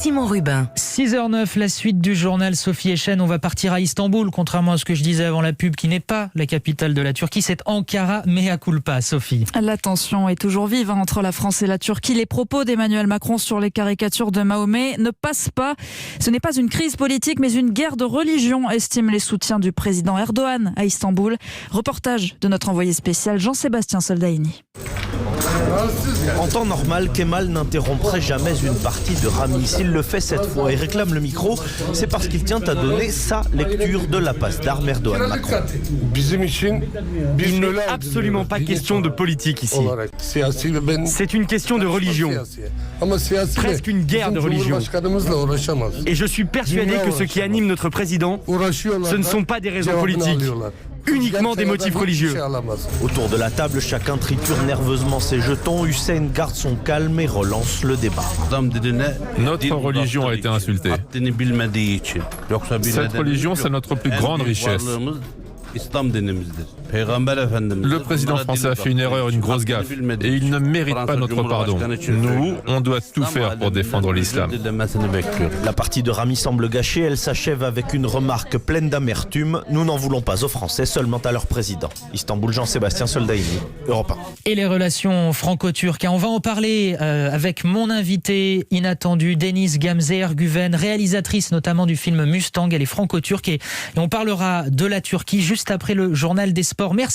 Simon Rubin. 6h09, la suite du journal Sophie Echen. On va partir à Istanbul, contrairement à ce que je disais avant la pub, qui n'est pas la capitale de la Turquie, c'est Ankara, mea culpa, Sophie. La tension est toujours vive entre la France et la Turquie. Les propos d'Emmanuel Macron sur les caricatures de Mahomet ne passent pas. Ce n'est pas une crise politique, mais une guerre de religion, estiment les soutiens du président Erdogan à Istanbul. Reportage de notre envoyé spécial Jean-Sébastien Soldaini. En temps normal, Kemal n'interromprait jamais une partie de Rami. S'il le fait cette fois et réclame le micro, c'est parce qu'il tient à donner sa lecture de la passe d'armes Erdogan-Macron. Il n'est absolument pas question de politique ici. C'est une question de religion. Presque une guerre de religion. Et je suis persuadé que ce qui anime notre président, ce ne sont pas des raisons politiques, uniquement des motifs religieux. Autour de la table, chacun triture nerveusement ses jetons. Hussein garde son calme et relance le débat. Notre religion a été insultée. Cette religion, c'est notre plus grande richesse. Le président français a fait une erreur, une grosse gaffe, et il ne mérite pas notre pardon. Nous, on doit tout faire pour défendre l'islam. La partie de Rami semble gâchée, elle s'achève avec une remarque pleine d'amertume. Nous n'en voulons pas aux Français, seulement à leur président. Istanbul, Jean-Sébastien Soldaini, Europe 1. Et les relations franco-turques, on va en parler avec mon invité inattendu, Deniz Gamze Ergüven, réalisatrice notamment du film Mustang. Elle est franco-turque et on parlera de la Turquie juste après le journal des sports. Merci.